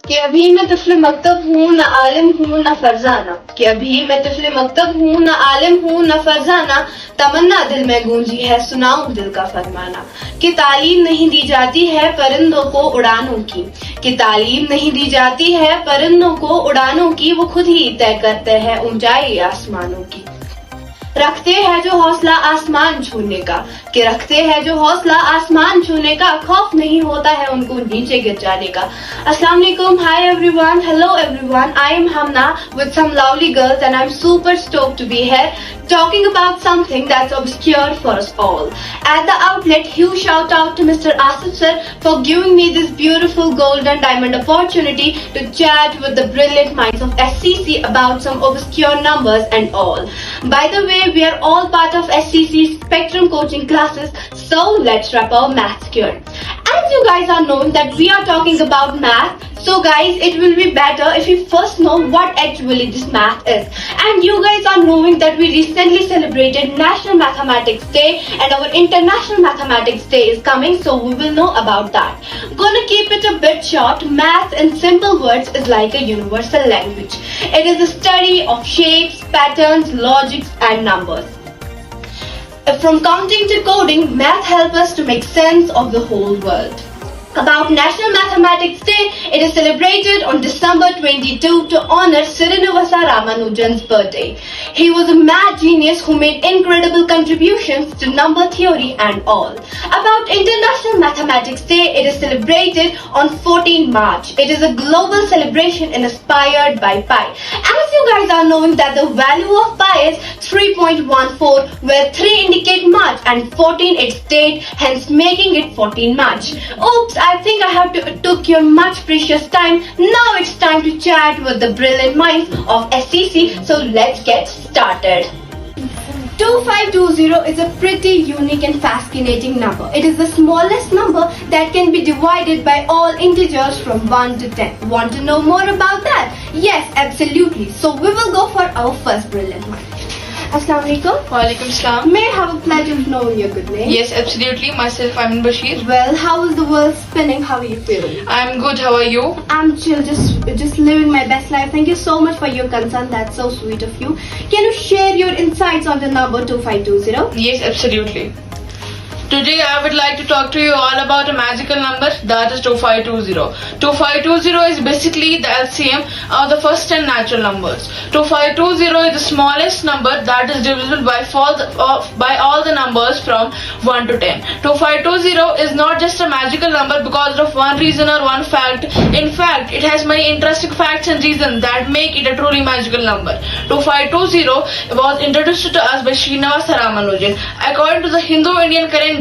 कि अभी मैं तिफ़्ल मकतब हूँ न आलिम हूँ न फरजाना, कि अभी मैं तिफ़्ल मकतब हूँ न आलिम हूँ न फरजाना, तमन्ना दिल में गूंजी है सुनाऊं दिल का फरमाना। कि तालीम नहीं दी जाती है परिंदों को उड़ानों की, कि तालीम नहीं दी जाती है परिंदों को उड़ानों की, वो खुद ही तय करते हैं ऊंचाई आसमानों की। रखते हैं जो हौसला आसमान छूने का, कि रखते हैं जो हौसला आसमान छूने का, खौफ नहीं होता है उनको नीचे गिर जाने का। अस्सलाम वालेकुम, hi everyone, hello everyone, I am Hamna with some lovely girls and I'm super stoked to be here talking about something that's obscure for us all. At the outlet, huge shout out to Mr. Asif sir for giving me this beautiful golden diamond opportunity to chat with the brilliant minds of SCC about some obscure numbers and all. By the way, we are all part of SCC Spectrum coaching classes, so let's wrap our maths cure. As you guys are knowing that we are talking about math, so guys, it will be better if you first know what actually this math is. And you guys are knowing that we recently celebrated National Mathematics Day and our International Mathematics Day is coming, so we will know about that. Gonna keep it a bit short. Math in simple words is like a universal language. It is a study of shapes, patterns, logics and numbers. From counting to coding, math helps us to make sense of the whole world. About National Mathematics Day, it is celebrated on December 22 to honor Srinivasa Ramanujan's birthday. He was a mad genius who made incredible contributions to number theory and all. About International Mathematics Day, it is celebrated on 14 March. It is a global celebration inspired by pi. As you guys are knowing that the value of pi is 3.14, where 3 indicate March and 14 its date, hence making it 14 March. Oops, I think I have took your much precious time. Now it's time to chat with the brilliant minds of SCC, so let's get started. 2520 is a pretty unique and fascinating number. It is the smallest number that can be divided by all integers from 1 to 10. Want to know more about that? Yes, absolutely. So we will go for our first brilliant mind. Assalamu alaikum. Walaikum salam. May I have a pleasure of knowing your good name? Yes, absolutely. Myself, Amin Bashir. Well, how is the world spinning? How are you feeling? I'm good. How are you? I'm chill, just living my best life. Thank you so much for your concern. That's so sweet of you. Can you share your insights on the number 2520? Yes, absolutely. Today I would like to talk to you all about a magical number, that is 2520. 2520 is basically the LCM of the first 10 natural numbers. 2520 is the smallest number that is divisible by all the numbers from 1 to 10. 2520 is not just a magical number because of one reason or one fact. In fact, it has many interesting facts and reasons that make it a truly magical number. 2520 was introduced to us by Srinivasa Ramanujan. According to the Hindu Indian calendar,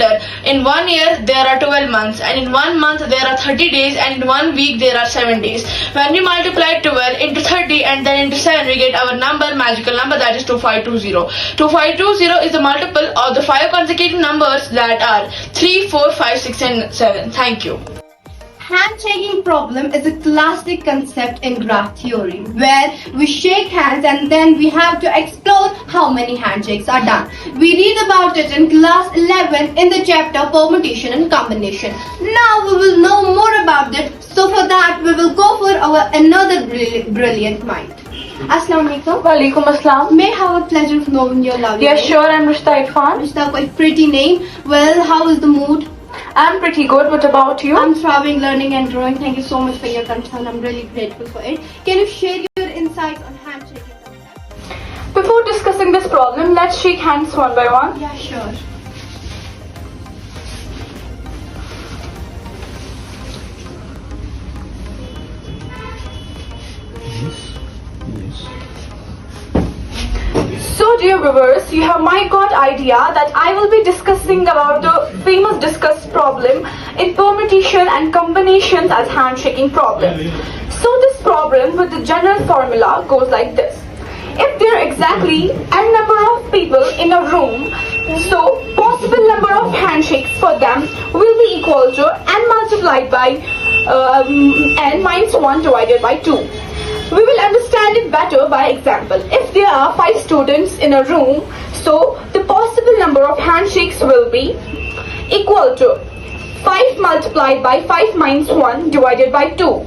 in 1 year there are 12 months, and in 1 month there are 30 days, and in 1 week there are 7 days. When we multiply 12 into 30 and then into 7, we get our magical number, that is 2520. 2520 is the multiple of the 5 consecutive numbers that are 3, 4, 5, 6 and 7. Thank you. Handshaking problem is a classic concept in graph theory where we shake hands and then we have to explore how many handshakes are done. We read about it in class 11 in the chapter permutation and combination. Now we will know more about it, so for that we will go for our another brilliant mind. Assalamu alaikum. Walaikum assalam. May I have a pleasure of knowing your lovely Yeah, name? sure. I'm Rushta Irfan. Rushta, quite pretty name. Well, how is the mood? I'm pretty good. What about you? I'm thriving, learning and growing. Thank you so much for your concern. I'm really grateful for it. Can you share your insights on handshaking? Before discussing this problem, let's shake hands one by one. Yeah, sure. So dear viewers, you have my god idea that I will be discussing about the famous discussed problem in permutation and combinations as handshaking problem. So this problem with the general formula goes like this. If there are exactly n number of people in a room, so possible number of handshakes for them will be equal to n multiplied by n minus 1 divided by 2. We will understand it better by example. If there are 5 students in a room, so the possible number of handshakes will be equal to 5 multiplied by 5 minus 1 divided by 2.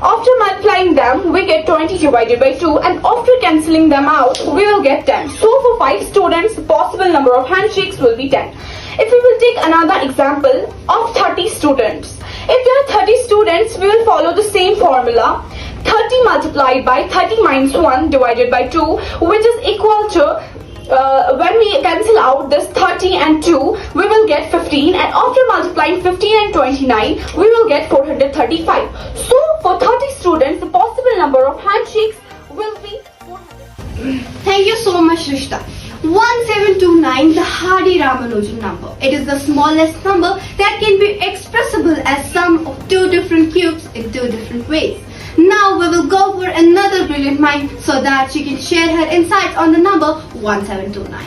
After multiplying them, we get 20 divided by 2, and after cancelling them out, we will get 10. So for 5 students, the possible number of handshakes will be 10. If we will take another example of 30 students. If there are 30 students, we will follow the same formula. 30 multiplied by 30 minus 1 divided by 2, which is equal to when we cancel out this 30 and 2, we will get 15, and after multiplying 15 and 29, we will get 435. So for 30 students, the possible number of handshakes will be 400. Thank you so much, Rishta. 1729, the Hardy-Ramanujan number. It is the smallest number that can be expressible as sum of two different cubes in two different ways. Now we will go for another brilliant mind so that she can share her insights on the number 1729.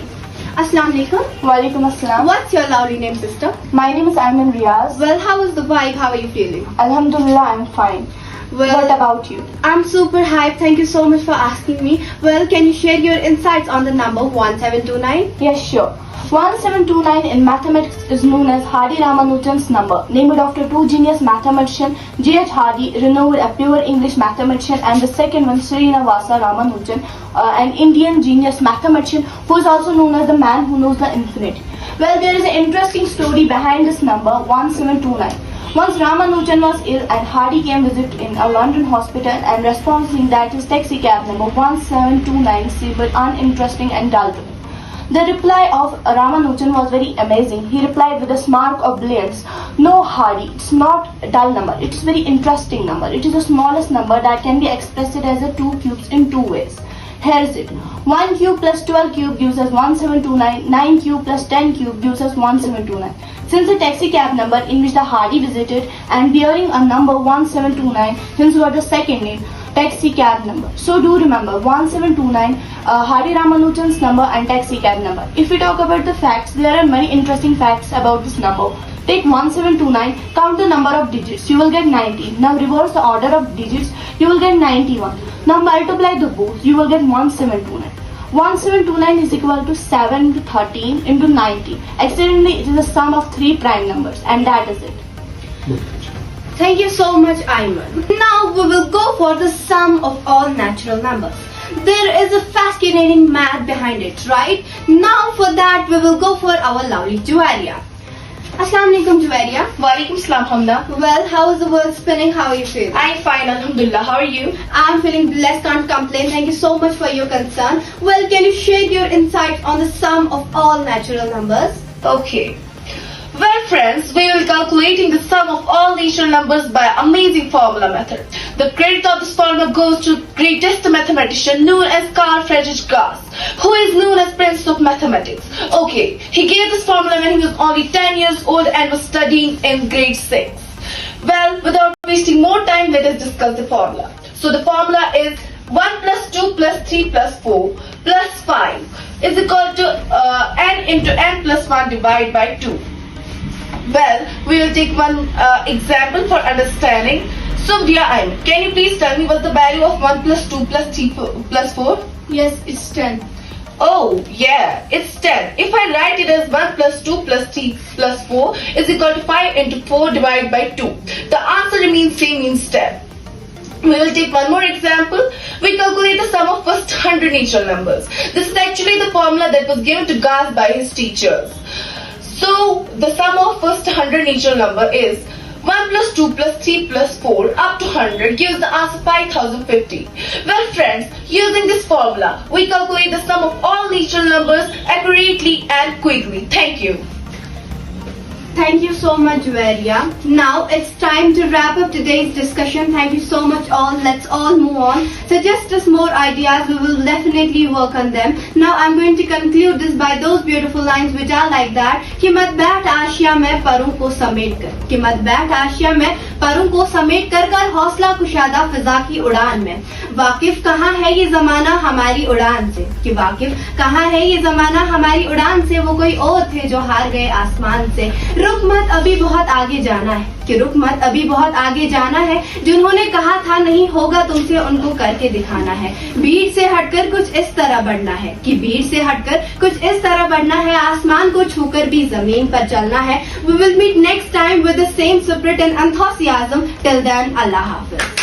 Assalamu alaikum. Walaikum assalam. What's your lovely name, sister? My name is Ayman Riaz. Well, how is the vibe? How are you feeling? Alhamdulillah, I'm fine. Well, What about you? I'm super hyped. Thank you so much for asking me. Well, can you share your insights on the number 1729? Yes, sure. 1729 in mathematics is known as Hardy-Ramanujan's number, named after two genius mathematicians, J.H. Hardy, renowned a pure English mathematician, and the second one, Srinivasa Ramanujan, an Indian genius mathematician who is also known as the man who knows the infinite. Well, there is an interesting story behind this number 1729. Once Ramanujan was ill and Hardy came visit in a London hospital, and responding that his taxi cab number 1729 seemed uninteresting and dull to him. The reply of Ramanujan was very amazing. He replied with a smirk of brilliance, "No, Hardy, it's not a dull number. It's a very interesting number. It is the smallest number that can be expressed as a 2 cubes in 2 ways. Here's it. 1 cube plus 12 cube gives us 1729. 9 cube plus 10 cube gives us 1729. Since the taxi cab number in which the Hardy visited and bearing a number 1729, hence were the second name, taxi cab number. So do remember 1729, Hardy Ramanujan's number and taxi cab number. If we talk about the facts, there are many interesting facts about this number. Take 1729, count the number of digits, you will get 90. Now reverse the order of digits, you will get 91. Now multiply the both, you will get 1729. 1729 is equal to 7 into 13 into 90. Accidentally, it is the sum of 3 prime numbers, and that is it. Thank you so much, Ayman. Now we will go for the sum of all natural numbers. There is a fascinating math behind it, right? Now for that we will go for our lovely Juwaria. Assalamu alaikum, Juwaria. Walaikum salam, Hamda. Well, how is the world spinning? How are you feeling? I'm fine, Alhamdulillah. How are you? I'm feeling blessed, can't complain. Thank you so much for your concern. Well, can you share your insights on the sum of all natural numbers? Okay. Well friends, we will be calculating the sum of all natural numbers by amazing formula method. The credit of this formula goes to greatest mathematician known as Carl Friedrich Gauss, who is known as Prince of Mathematics. Okay, he gave this formula when he was only 10 years old and was studying in grade 6. Well, without wasting more time, let us discuss the formula. So the formula is 1 plus 2 plus 3 plus 4 plus 5 is equal to n into n plus 1 divided by 2. Well, we will take one example for understanding. So, dear Ayman, can you please tell me what's the value of 1 plus 2 plus 3 plus 4? Yes, it's 10. Oh, yeah, it's 10. If I write it as 1 plus 2 plus 3 plus 4 is equal to 5 into 4 divided by 2. The answer remains same, means 10. We will take one more example. We calculate the sum of first 100 natural numbers. This is actually the formula that was given to Gauss by his teachers. So, the sum of first 100 natural number is 1 plus 2 plus 3 plus 4 up to 100 gives the answer 5050. Well friends, using this formula, we calculate the sum of all natural numbers accurately and quickly. Thank you. Thank you so much, Juwaria. Now it's time to wrap up today's discussion. Thank you so much all. Let's all move on. Suggest us more ideas. We will definitely work on them. Now I'm going to conclude this by those beautiful lines which are like that. कि मत बैठ आशिया में परों को समेट कर. कि मत बैठ आशिया में परों को समेट कर कर हौसला कुशादा फिजा की उड़ान में. वाकिफ कहाँ है ये जमाना हमारी उड़ान से. कि वाकिफ कहाँ है ये जमाना हमारी उड़ान से. वो कोई और थे जो हार गए आसमान से. रुक मत अभी बहुत आगे जाना है. कि रुक मत अभी बहुत आगे जाना है. जिन्होंने कहा था नहीं होगा तुमसे उनको करके दिखाना है. भीड़ से हटकर कुछ इस तरह बढ़ना है. कि भीड़ से हटकर कुछ इस तरह बढ़ना है. आसमान को छूकर भी जमीन पर चलना है. We will meet next time with the same spirit and enthusiasm. Till then, Allah Hafiz.